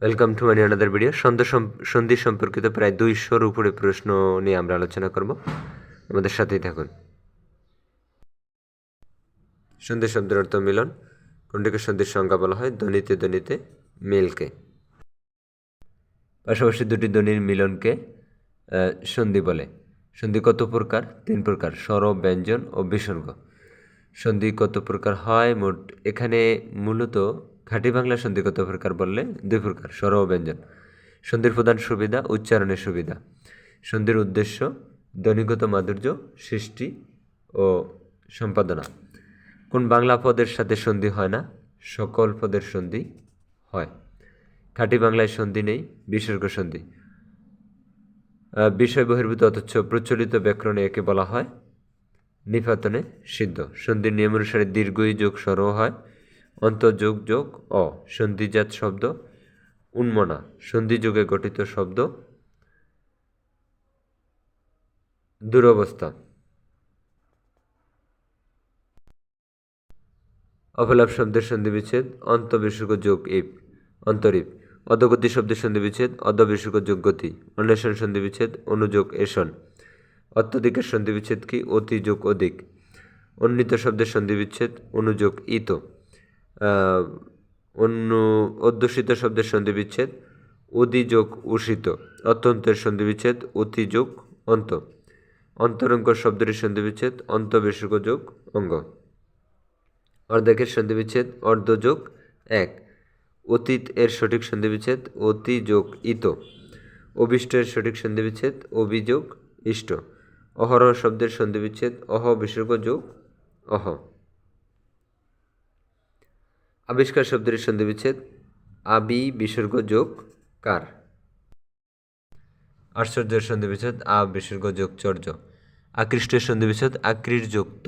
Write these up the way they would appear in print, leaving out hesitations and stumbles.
Welcome to money another video. সন্ধি সম্পর্কিত প্রায় 200-র উপরে প্রশ্ন নিয়ে আমরা আলোচনা করব। আমাদের সাথেই থাকুন। সন্ধি শব্দের অর্থ মিলন। কোনটিকে সন্ধির সংজ্ঞা বলা হয়? ধ্বনিতে ধ্বনিতে মিলকে। পাশাপাশি দুটি ধ্বনির মিলনকে সন্ধি বলে। সন্ধি কত প্রকার? 3 প্রকার: স্বর, ব্যঞ্জন ও বিসর্গ। সন্ধি কত প্রকার হয়? মোট এখানে মূলত খাঁটি বাংলা সন্ধি কত প্রকার বললে 2 প্রকার: স্বর ও ব্যঞ্জন। সন্ধির প্রধান সুবিধা: উচ্চারণের সুবিধা। সন্ধির উদ্দেশ্য: ধ্বনিগত মাধুর্য সৃষ্টি ও সম্পাদনা। কোন বাংলা পদের সাথে সন্ধি হয় না? সকল পদের সন্ধি হয়। খাঁটি বাংলায় সন্ধি নেই, বিসর্গ সন্ধি। বিষয় বহির্ভূত অথচ প্রচলিত ব্যাকরণে একে বলা হয় নিপাতনে সিদ্ধ। সন্ধির নিয়ম অনুসারে দীর্ঘই যোগ স্বরও হয়। অন্ত যোগ যোগ অ। সন্ধিজাত শব্দ উন্মনা। সন্ধিযোগে গঠিত শব্দ দুরবস্থা। অফলাপ শব্দের সন্ধিবিচ্ছেদ: অন্ত বিসর্গ যোগ ইপ, অন্তরীপ। অধগতি শব্দের সন্ধিবিচ্ছেদ: অধ বিসর্গ যোগ গতি। অন্বেষণ সন্ধিবিচ্ছেদ: অনুযোগ এষণ। অত্যধিকের সন্ধিবিচ্ছেদ কি? অতি যোগ অধিক। অন্বিত শব্দের সন্ধিবিচ্ছেদ: অনুযোগ ইত। অধ্যুষিত শব্দের সন্ধিবিচ্ছেদ: উদি যোগ উষিত। অত্যন্তের সন্ধিবিচ্ছেদ: অতি যোগ অন্ত। অন্তরঙ্গ শব্দের সন্ধিবিচ্ছেদ: অন্ত বিসর্গ যোগ অঙ্গ। অর্ধেকের সন্ধিবিচ্ছেদ: অর্ধ যোগ এক। অতীত এর সঠিক সন্ধিবিচ্ছেদ: অতি যোগ ইত। অভিষ্ট এর সঠিক সন্ধিবিচ্ছেদ: অভিযোগ ইষ্ট। অহরহ শব্দের সন্ধিবিচ্ছেদ: অহ বিসর্গ যোগ অহ। আবিষ্কার শব্দের সন্ধিবিচ্ছেদ: আবি বিসর্গ যোগ কার। আশ্চর্যের সন্ধিবিচ্ছেদ: আ বিসর্গ যোগ চর্য। আকৃষ্টের সন্ধিবিচ্ছেদ: আকৃর যোগ ত।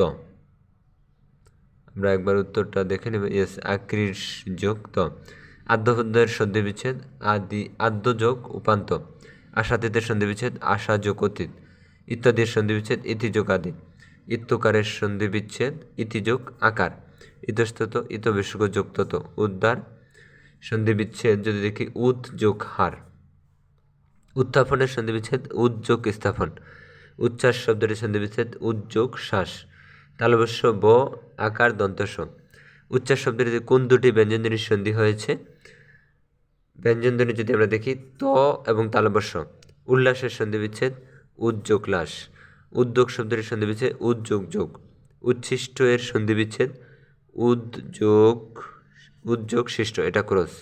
আমরা একবার উত্তরটা দেখে নেব। ইয়েস, আকৃষ যোগ ত। আদ্যপদ্যের সন্ধিবিচ্ছেদ: আদ্য যোগ উপান্ত। আশাতীতের সন্ধিবিচ্ছেদ: আশা যোগ অতীত। ইত্যাদির সন্ধিবিচ্ছেদ: ইতি যোগ আদি। ইত্যকারের সন্ধিবিচ্ছেদ: ইতি যোগ আকার। ইতস্তত ইত বিসর্গ যোগ তত। উদ্ধার সন্ধিবিচ্ছেদ যদি দেখি: উদ যোগ হার। উত্থাপনের সন্ধিবিচ্ছেদ: উদ্যোগ স্থাপন। উচ্ছ্বাস শব্দের সন্ধিবিচ্ছেদ: উদ্যোগ শ্বাস। তালবস্য ব আকার দন্তস। উচ্ছ্বাস শব্দের কোন দুটি ব্যঞ্জনধ্বনির সন্ধি হয়েছে? ব্যঞ্জনধ্বনি যদি আমরা দেখি ত এবং তালবস্য। উল্লাসের সন্ধিবিচ্ছেদ: উদ্যোগ লাস। উদ্যোগ শব্দের সন্ধিবিচ্ছেদ: উদ্যোগ যোগ। উচ্ছিষ্ট এর সন্ধিবিচ্ছেদ: উদ্যোগ শিষ্ট, এটা ক্রস।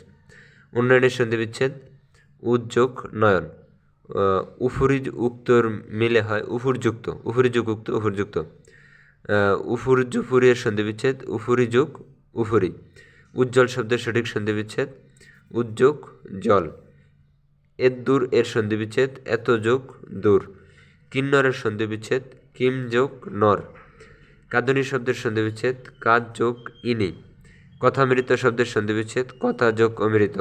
উন্নয়নের সন্ধিবিচ্ছেদ: উদ্যোগ নয়ন। উফুরি উক্তর মিলে হয় উফুরযুক্ত। উফুরি যোগ উক্ত উফুরযুক্ত। উফুর জুফুরি এর সন্ধিবিচ্ছেদ: উফুরি যোগ উফুরি। উজ্জ্বল শব্দের সঠিক সন্ধিবিচ্ছেদ: উদ্যোগ জল। এদ্দূর এর সন্ধিবিচ্ছেদ: এত যোগ দূর। কিন্নরের সন্ধিবিচ্ছেদ: কিম যোগ নর। কাঁদনী শব্দের সন্ধিবিচ্ছেদ: কাদ যোগ ইনি। কথামৃত শব্দের সন্ধিবিচ্ছেদ: কথা যোগ অমৃত।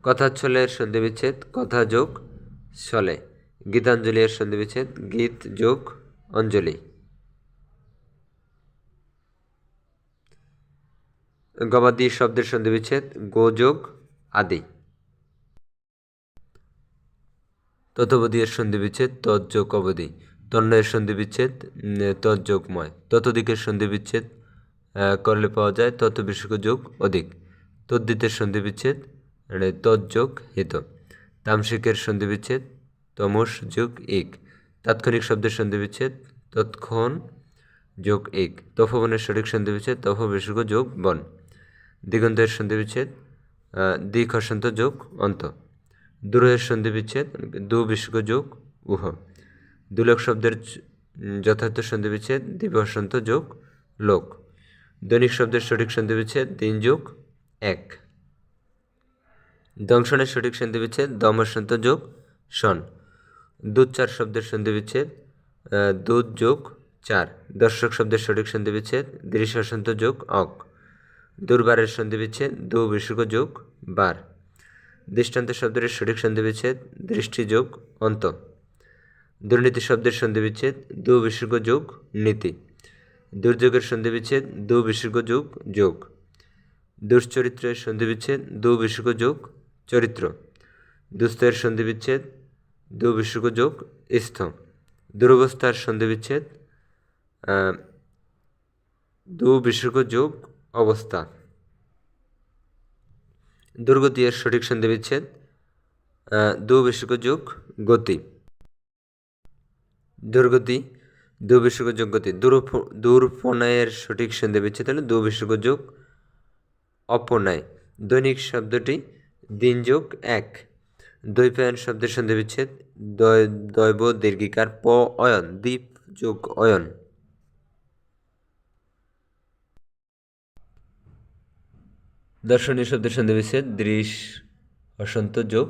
কথাচ্ছলের সন্ধিবিচ্ছেদ: কথা যোগ ছলে। গীতাঞ্জলি এর সন্ধিবিচ্ছেদ: গীত যোগ অঞ্জলি। গবাদি শব্দের সন্ধিবিচ্ছেদ: গো যোগ আদি। ততবধি এর সন্ধিবিচ্ছেদ: তজ্যোগ অবধি। তন্ময়ের সন্ধিবিচ্ছেদ: তজ্যোগময়। ততোধিকের সন্ধিবিচ্ছেদ করলে পাওয়া যায় তত বিসর্গ যোগ অধিক। তদ্ধিতের সন্ধিবিচ্ছেদ: তজ্যোগ হিত। তামসিকের সন্ধিবিচ্ছেদ: তমস যোগ ইক। তাৎক্ষণিক শব্দের সন্ধিবিচ্ছেদ: তৎক্ষণ যোগ ইক। তপবনের সঠিক সন্ধিবিচ্ছেদ: তপ বিসর্গ যোগ বন। দিগন্তের সন্ধিবিচ্ছেদ: দ্বিখ হসন্ত যোগ অন্ত। দুরহের সন্ধিবিচ্ছেদ: দু বিসর্গ যোগ উহ। দুলোক শব্দের যথার্থ সন্ধিবিচ্ছেদ: দিব্য হসন্ত যোগ লোক। দৈনিক শব্দের সঠিক সন্ধিবিচ্ছেদ: দিন যোগ এক। দংশনের সঠিক সন্ধিবিচ্ছেদ: দম হসন্ত যোগ সন। দুধ-চার শব্দের সন্ধিবিচ্ছেদ: দুধ যোগ চার। দর্শক শব্দের সঠিক সন্ধিবিচ্ছেদ: দৃশ্য হসন্ত যোগ অক। দুর্বারের সন্ধিবিচ্ছেদ: দু বিসর্গ যোগ বার। দৃষ্টান্ত শব্দের সঠিক সন্ধিবিচ্ছেদ: দৃষ্টি যোগ অন্ত। দুর্নীতি শব্দের সন্ধিবিচ্ছেদ: দু বিসর্গ যোগ নীতি। দুর্যোগের সন্ধিবিচ্ছেদ: দু বিসর্গ যোগ যোগ। দুশ্চরিত্রের সন্ধিবিচ্ছেদ দু বিসর্গ যোগ চরিত্র। দুস্থের সন্ধিবিচ্ছেদ দু বিসর্গ যোগ স্থ। দুরবস্থার সন্ধিবিচ্ছেদ দু বিসর্গ যোগ অবস্থা। দুর্গতি এর সঠিক সন্ধিবিচ্ছেদ দু বিসর্গ যোগ গতি। দুর্গতি দু বিসর্গ যোগ গতি। দূরপনায়ের সঠিক সন্ধিবিচ্ছেদ হলো দু বিসর্গ যোগ অপনায়। দৈনিক শব্দটি দিন যোগ এক। দ্বৈপায়ন শব্দের সন্ধিবিচ্ছেদ দৈব দীর্ঘিকার প অয়ন দ্বীপ যোগ অয়ন। দর্শনীয় শব্দের সন্ধিবিচ্ছেদ দৃশ হসন্ত যোগ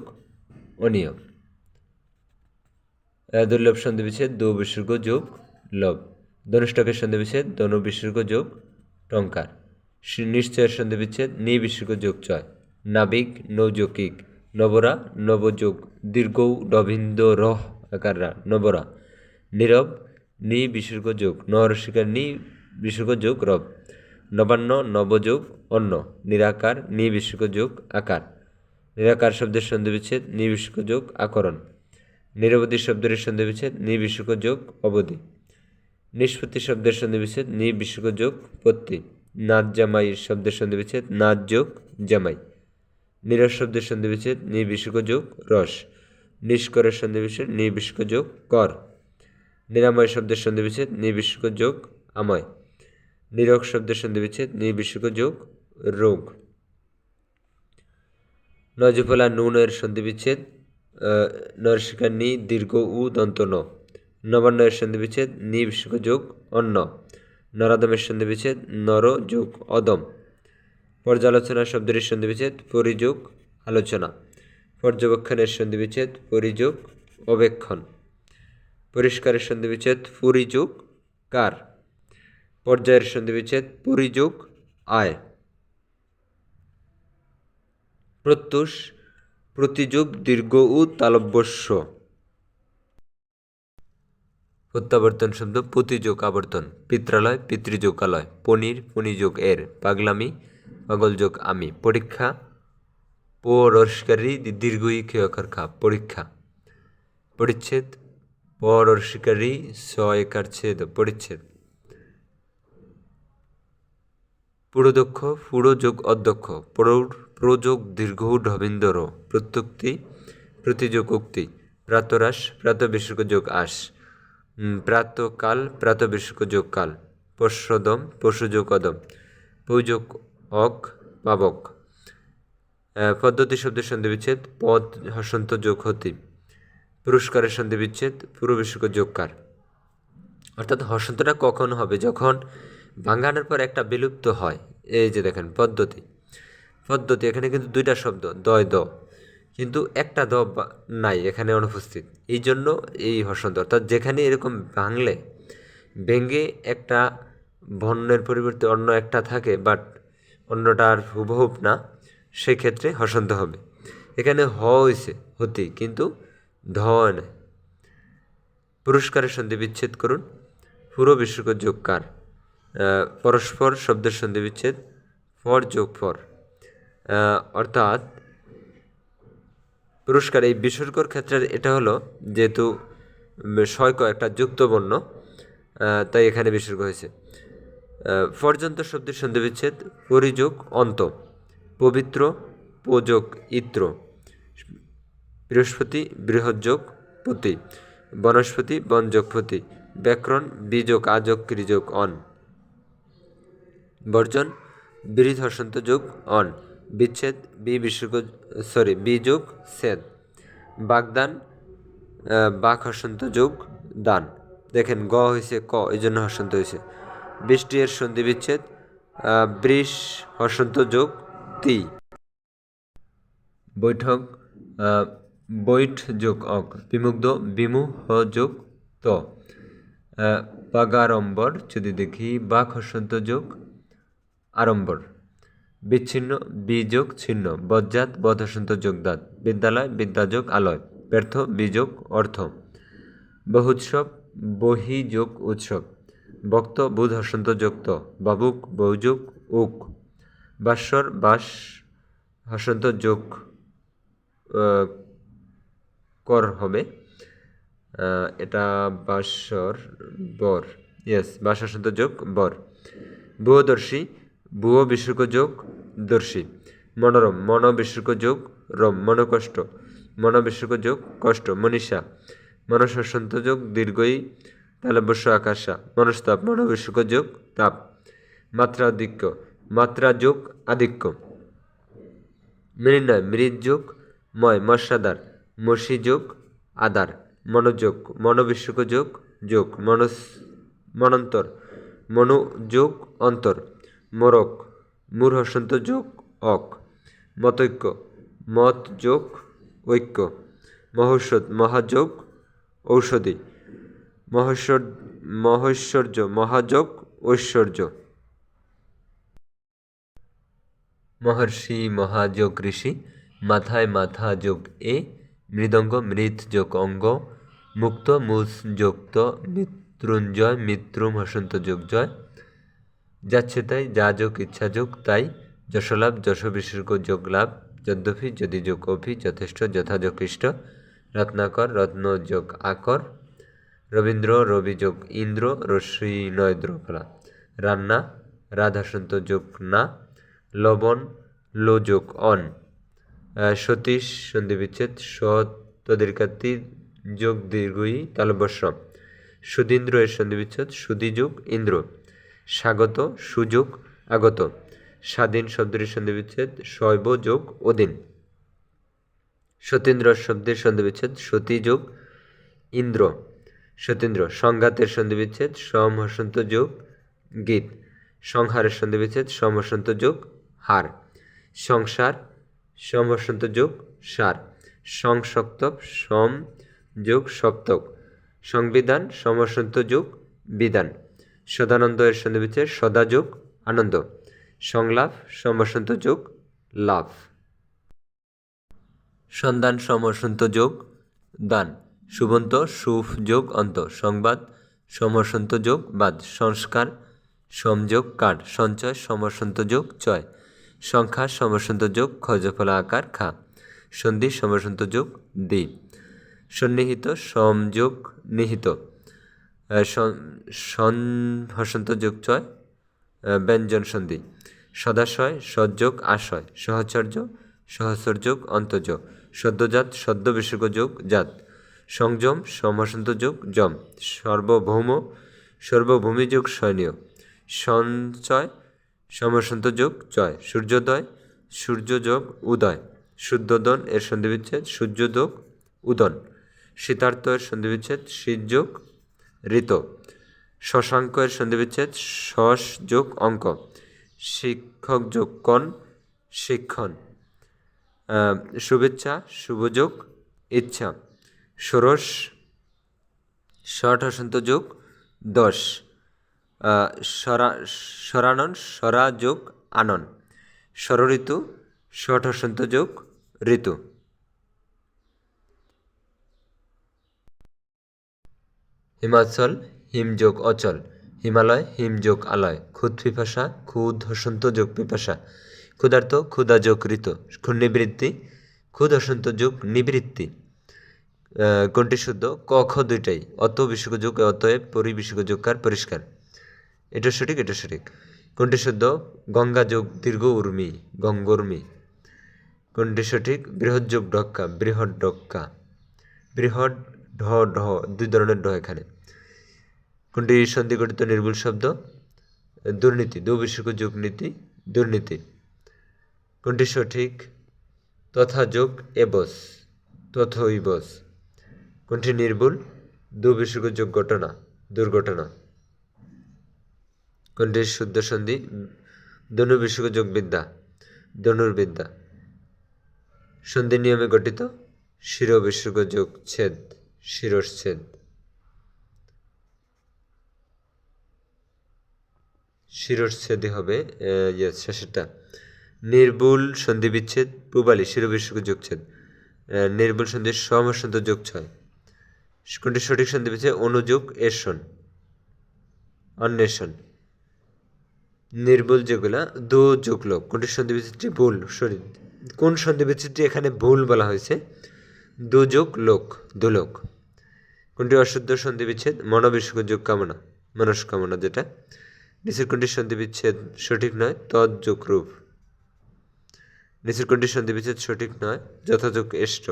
অনিয়ম। দুর্লভ সন্ধিবিচ্ছেদ দু বিসর্গ যোগ লব। ধনুষ্টকের সন্ধিবিচ্ছেদ ধনু বিসর্গ যোগ টঙ্কার। নিশ্চয়ের সন্ধিবিচ্ছেদ নি বিসর্গ যোগ চয়। নাবিক নৌযোগিক। নবরা নবযোগ দীর্ঘ ডভিন্দ রহ আকাররা নবরা। নীরব নি বিসর্গ যোগ নরসিকার নি বিসর্গ যোগ রব। নবান্ন নবযোগ অন্য। নিরাকার নি বিসর্গ যোগ আকার। নিরাকার শব্দের সন্ধিবিচ্ছেদ নি বিসর্গ যোগ আকরণ। নিরবধি শব্দের সন্ধিবিচ্ছেদ নি বিসর্গ যোগ অবধি। নিষ্পত্তি শব্দের সন্ধিবিচ্ছেদ নি বিসর্গ যোগ পত্তি। নাচ জামাই শব্দের সন্ধিবিচ্ছেদ নাচ যোগ জামাই। নিরস শব্দের সন্ধিবিচ্ছেদ নি বিসর্গ যোগ রস। নিষ্করের সন্ধিবিচ্ছেদ নি বিসর্গ যোগ কর। নিরাময় শব্দের সন্ধিবিচ্ছেদ নি বিসর্গ যোগ আময়। নিরোগ শব্দের সন্ধিবিচ্ছেদ নি বিসর্গ যোগ রোগ। নজফলা নুনের সন্ধিবিচ্ছেদ নরসিকার নি দীর্ঘ উ দন্ত ন। নবান্নয়ের সন্ধিবিচ্ছেদ নি বিসর্গ যোগ অন্ন। নরাদমের সন্ধিবিচ্ছেদ নর যোগ অদম। পর্যালোচনা শব্দের সন্ধিবিচ্ছেদ পরিযোগ আলোচনা। পর্যবেক্ষণের সন্ধিবিচ্ছেদ পরিযোগ অবেক্ষণ। পরিষ্কারের সন্ধিবিচ্ছেদ পরিযোগ কার। পর্যায়ের সন্ধিবিচ্ছেদ পরিযোগ আয়। প্রত্যুষ প্রতিযোগ দীর্ঘ উ তালব্যস্য। প্রত্যাবর্তন শব্দ প্রতিযোগ আবর্তন। পিত্রালয় পিতৃযোগালয়। পনির পনিযোগ এর। পাগলামি পাগলযোগ আমি। পরীক্ষা পরস্কারী দীর্ঘই ক্ষয়কার খা পরীক্ষা। পরিচ্ছেদ পরস্কারী ছয়কার ছেদ পরিচ্ছেদ। পুরোদক্ষ পুরোযোগ অধ্যক্ষ। প্রযোগ দীর্ঘ ঢবিন্দর। প্রত্যুক্তি প্রতিযোগ উক্তি। প্রাতরাস প্রাত বিসর্গ যোগ আস। প্রাতকাল প্রাত বিসর্গ যোগ কাল। পশুদম পশুযোগ অদম। পৌযোগ অক পাবক। পদ্ধতি শব্দের সন্ধিবিচ্ছেদ পদ হসন্ত যোগ হতি। পুরস্কারের সন্ধিবিচ্ছেদ পুরো বিসর্গ যোগকার। অর্থাৎ হসন্তটা কখন হবে যখন ভাঙানোর পর একটা বিলুপ্ত হয়। এই যে দেখেন পদ্ধতি পদ্ধতি এখানে কিন্তু দুইটা শব্দ দয় দ কিন্তু একটা দ নাই এখানে অনুপস্থিত, এই জন্য এই হসন্ত। অর্থাৎ যেখানে এরকম ভাঙলে ভেঙে একটা বর্ণের পরিবর্তে অন্য একটা থাকে বাট অন্যটার হুবহুব না, সেক্ষেত্রে হসন্ত হবে। এখানে হ হয়েছে হতি কিন্তু ধ নেই। পুরস্কারের সন্ধি বিচ্ছেদ করুন। পুরো বিসর্গ যোগ কার। পরস্পর শব্দের সন্ধি বিচ্ছেদ ফর যোগ ফর। অর্থাৎ পুরস্কার এই বিসর্গর ক্ষেত্রে এটা হলো যেহেতু শয়ক একটা যুক্ত বর্ণ, তাই এখানে বিসর্গ হয়েছে। পর্যন্ত শব্দের সন্ধি বিচ্ছেদ পরিযোগ অন্ত। পবিত্র পোযোগ ইত্র। বৃহস্পতি বৃহৎযোগ পতি। বনস্পতি বনযোগ পতি। ব্যাকরণ বিযোগ আযোগ ক্রিযোগ অন। বর্জন বৃহৎ হসন্ত যোগ অন। বিচ্ছেদ বিযোগ ছেদ। বাগদান বাক হসন্ত যোগ দান। দেখেন গ হয়েছে ক, এই জন্য হসন্ত হয়েছে। বৃষ্টি এর সন্ধি বিচ্ছেদ বৃষ হসন্ত যোগ তি। বৈঠক বৈঠ যোগ অক। বিমুগ্ধ বিমুহ যোগ ত। বাগাড়ম্বর যদি দেখি বাক হসন্ত যোগ আড়ম্বর। বিচ্ছিন্ন বিযোগ ছিন্ন। বজ্জাত বদ হসন্ত যোগ দাঁত। বিদ্যালয় বিদ্যাযোগ আলয়। ব্যর্থ বিযোগ অর্থ। বহুৎসব বহিযোগ উৎসব। বক্ত বুধ হসন্ত যোগ ত। বাবুক বহুযোগ উক। বাশ্বর বাস হসন্ত যোগ কর হবে, এটা বাশ্বর বর, ইয়েস বাস হসন্ত যোগ বর। ভূয়দর্শী ভুয় বিসর্গ যোগ দর্শী। মনোরম মন বিসর্গ যোগ রম মনকষ্ট, মন বিসর্গ যোগ কষ্ট। মনীষা মনস হসন্ত যোগ দীর্ঘই তালব্যস্য আকাশা। মনস্তাপ মন বিসর্গ যোগ তাপ। মাত্রাধিক্য মাত্রা যোগ আধিক্য। মৃন্ময় মৃৎ যোগ ময় মশাদার, মসি যোগ আদার। মনোযোগ মনোবিশ্বক যোগ যোগ। মনন্তর মনো যোগ অন্তর। মোরক মূর হসন্ত যোগ অক। মতৈক্য মত যোগ ঐক্য। মহৌষধ মহাযোগ ঔষধি। মহৈশ্বর্য মহাযোগ ঐশ্বর্য। মহর্ষি মহাযোগ ঋষি। মাথায় মাথা যোগ এ। মৃদঙ্গ মৃৎ যোগ অঙ্গ। মুক্ত মুস যোগ মৃত্যুঞ্জয় মৃত্যুম হসন্ত যোগ জয়। যাচ্ছে তাই যা যোগ ইচ্ছা যোগ তাই। যশলাভ যশ বিসর্গ যোগ লাভ। যদ্যপি যদি যোগ অভি যথেষ্ট যথাযোগ ইষ্ট। রত্নাকর রত্ন যোগ আকর। রবীন্দ্র রবি যোগ ইন্দ্র রশ্মি নয়দ্রকলা। রান্না রাধ হসন্ত যোগ না। লবণ লো যোগ অন। সতীশ সন্ধিবিচ্ছেদ সদীর্ঘাতি যোগ দীর্ঘই তালব্যস্য। সুধীন্দ্র এর সন্ধিবিচ্ছেদ সুধি যোগ ইন্দ্র। স্বাগত সুযোগ আগত। স্বাধীন শব্দের সন্ধিবিচ্ছেদ শৈব যোগ অধীন। সতীন্দ্র শব্দের সন্ধিবিচ্ছেদ সতী যোগ ইন্দ্র সতীন্দ্র। সংঘাতের সন্ধিবিচ্ছেদ সম হসন্ত যোগ গীত। সংহারের সন্ধিবিচ্ছেদ সম হসন্ত যোগ হার। সংসার সম হসন্ত যোগ সার। সংসক্তক সম যোগ সপ্তক। সংবিধান সম হসন্ত যোগ বিধান। সদানন্দ এর সন্ধিবিচ্ছেদ সদা যোগ আনন্দ। সংলাপ সম হসন্ত যোগ লাভ। সন্ধান সম হসন্ত যোগ দান। সুবন্ত সুফ যোগ অন্ত। সংবাদ সম হসন্ত যোগ বাদ। সংস্কার সমযোগ কার। সঞ্চয় সম হসন্ত যোগ চয়। সংখ্যা সম হসন্ত যোগ খজফলা আকার খা। সন্ধি সম হসন্ত যোগ দি। সন্নিহিত সমযোগ নিহিত। সন হসন্ত যোগ চয় ব্যঞ্জন সন্ধি। সদাশয় সযোগ আশয়। সহচর্য সহস্র যোগ অন্তজ। সদ্যজাত সদ্য বিসর্গ যোগ জাত। সংযম সম হসন্ত যোগ যম। সার্বভৌম সর্বভূমি যোগ সৈনীয়। সঞ্চয় সম হসন্ত যোগ চয়। সূর্যোদয় সূর্য যোগ উদয়। শুদ্ধোদন এর সন্ধিবিচ্ছেদ সূর্য যোগ উদন। শীতার্থ এর সন্ধিবিচ্ছেদ শীত যোগ ঋত। শশাঙ্ক এর সন্ধিবিচ্ছেদ শশ যোগ অঙ্ক। শিক্ষক যোগ কণ শিক্ষণ। শুভেচ্ছা শুভযোগ ইচ্ছা। ষোড়শ ষট হসন্ত যোগ দশ। সরানন সরা যোগ আনন। ষড়ঋতু ষট হসন্ত যোগ ঋতু। হিমাচল হিমযোগ অচল। হিমালয় হিমযোগ আলয়। ক্ষুদ পিপাসা ক্ষুদ হসন্ত যোগ পিপাসা। ক্ষুধার্ত ক্ষুধা যোগ ঋত। ক্ষুণ্ণিবৃত্তি ক্ষুদ হসন্ত যোগ নিবৃত্তি। কোনটি শুদ্ধ? ক খ দুইটাই। অত বিসর্গ যোগ অতএব পরি বিসর্গ যোগ কার পরিষ্কার। এটা সঠিক এটা সঠিক। কোনটি শুদ্ধ? গঙ্গা যোগ দীর্ঘ উর্মি গঙ্গর্মি। কোনটি সঠিক? বৃহৎ যোগ ঢক্কা বৃহৎ ডক্কা। বৃহৎ ঢ ঢ দুই ধরনের ঢ এখানে। কোনটি সন্ধি গঠিত নির্ভুল শব্দ? দুর্নীতি দু বিসর্গ যোগ নীতি দুর্নীতি। কোনটি সঠিক? তথা যোগ এবস তথৈবস। কোনটি নির্ভুল? দু বিসর্গ যোগ ঘটনা দুর্ঘটনা। কোনটি শুদ্ধ সন্ধি? ধনু বিসর্গ যোগ বিদ্যা ধনুর্বিদ্যা। সন্ধি নিয়মে গঠিত শির বিসর্গ যোগ ছেদ শিরচ্ছেদ। শিরচ্ছেদই হবে শেষেরটা। নির্ভুল সন্ধি বিচ্ছেদ পূবালি শির বিসর্গ যোগ ছেদ। নির্ভুল সন্ধি সম হসন্ত যোগ ছয়। কোনটি সঠিক সন্ধি বিচ্ছেদ? অনুযোগ এসন অন্বেষণ। নির্ভুল যেগুলা দো যোগ লোক, কোনটি সন্ধি বিচ্ছেদটি ভুল? সরি, কোন সন্ধি বিচ্ছেদটি এখানে ভুল বলা হয়েছে? দো যোগ লোক, দোলোক। কোনটি অশুদ্ধ সন্ধি বিচ্ছেদ? মনোবিষুক যোগ কামনা, মনস্কামনা যেটা। নিচের কোনটি সন্ধি বিচ্ছেদ সঠিক নয়? তৎ যোগ রূপ। নিচের কোনটি সন্ধি বিচ্ছেদ সঠিক নয়? যথাযোগ এষ্ট।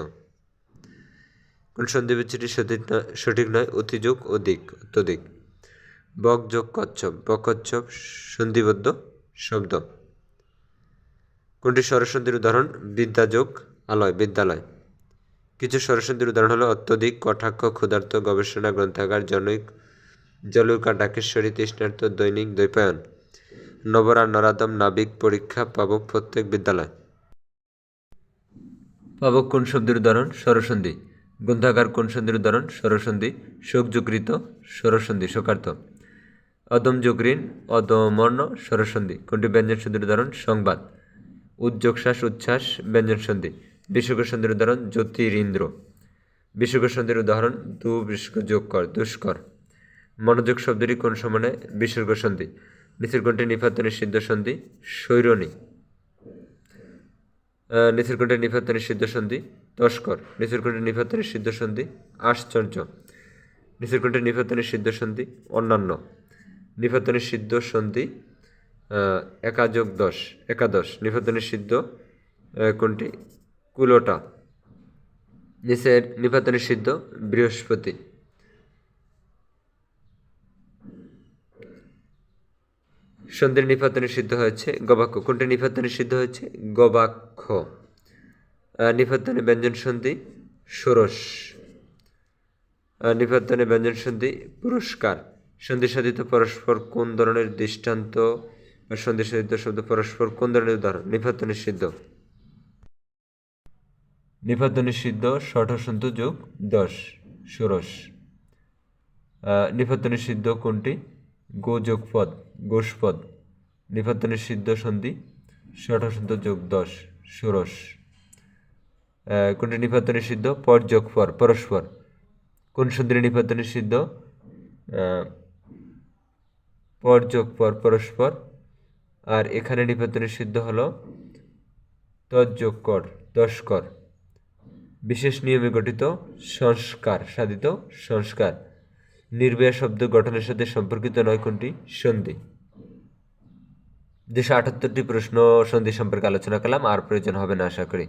কোন সন্ধি বিচ্ছেদটি সঠিক নয়? অতিযোগ অধিক, অত্যধিক। বক যোগ কচ্ছপ, বকচ্ছপ সন্ধিবদ্ধ শব্দ। কোনটি স্বরসন্ধির উদাহরণ? বিদ্যা যোগ আলয়, বিদ্যালয়। কিছু স্বরসন্ধির উদাহরণ হলো অত্যধিক, কটাক্ষ, ক্ষুধার্ত, গবেষণা, গ্রন্থাগার, জনৈক, জলৌকা, ডাকেশ্বরী, তৃষ্ণার্ত, দৈনিক, দ্বৈপায়ন। নবরা, নরাদম, নাবিক, পরীক্ষা, পাবক, প্রত্যেক, বিদ্যালয়। পাবক কোন শব্দের উদাহরণ? স্বরসন্ধি। গ্রন্থাগার কোন সন্ধির উদাহরণ? স্বরসন্ধি। শোক যোগৃত, স্বরসন্ধি, শোকার্থ। অদম যোগ ঋণ, অদমর্ণ, স্বরসন্ধি। কোনটি ব্যঞ্জন সন্ধির উদাহরণ? সংবাদ। উদ্যোগশ্বাস, উচ্ছ্বাস, ব্যঞ্জন সন্ধি। বিসর্গ সন্ধির উদাহরণ? জ্যোতিরিন্দ্র। বিসর্গ সন্ধির উদাহরণ? দু বিসর্গ যোগ কর, দুষ্কর। মনোযোগ শব্দটি কোন সমানে? বিসর্গ সন্ধি। নিচের কোনটি নিপাতনের সিদ্ধ সন্ধি? সৈরণী। নিচের কোনটি নিপাতনের সিদ্ধ সন্ধি? তস্কর। নিচের কোনটি নিপাতনের সিদ্ধ সন্ধি? আশ্চর্য। নিচের কোনটি নিপাতনের সিদ্ধ সন্ধি? অন্যান্য। নিপাতনের সিদ্ধ সন্ধি একাযোগ দশ, একাদশ। নিপাতনের সিদ্ধ কোনটি? কুলোটা। নিচের নিপাতনের সিদ্ধ? বৃহস্পতি। সন্ধির নিপাতনের সিদ্ধ হয়েছে গবাক্ষ। কোনটি নিপাতনের সিদ্ধ হয়েছে? গবাক্ষ। নিপাতনে ব্যঞ্জন সন্ধি? ষোড়শ। নিপাতনে ব্যঞ্জন সন্ধি? পুরস্কার। সন্ধি সাধিত পরস্পর কোন ধরনের দৃষ্টান্ত বা সন্ধি সাধিত শব্দ পরস্পর কোন ধরনের উদাহরণ? নিপাতনের সিদ্ধ। নিপাতনের সিদ্ধ ষষ্ঠ যোগ 10, ষোড়শ। নিপাতনের সিদ্ধ কোনটি? গোযোগ পদ, গোষ্পদ। নিপাতনের সিদ্ধ সন্ধি ষষ্ঠ যোগ 10, ষোড়শ। কোনটি নিপাতনের সিদ্ধ? পর যোগ পর, পরস্পর। কোন সন্ধির নিপাতনের সিদ্ধ? পর যোগ পর, পরস্পর। আর এখানে নিপাতনের সিদ্ধ হলো তৎযোগ কর, তস্কর। বিশেষ নিয়মে গঠিত সংস্কার সাধিত সংস্কার। নির্ব্যয় শব্দ গঠনের সাথে সম্পর্কিত নয় কোনটি? সন্ধি। 278টি প্রশ্ন সন্ধি সম্পর্কে আলোচনা করলাম, আর প্রয়োজন হবে না আশা করি।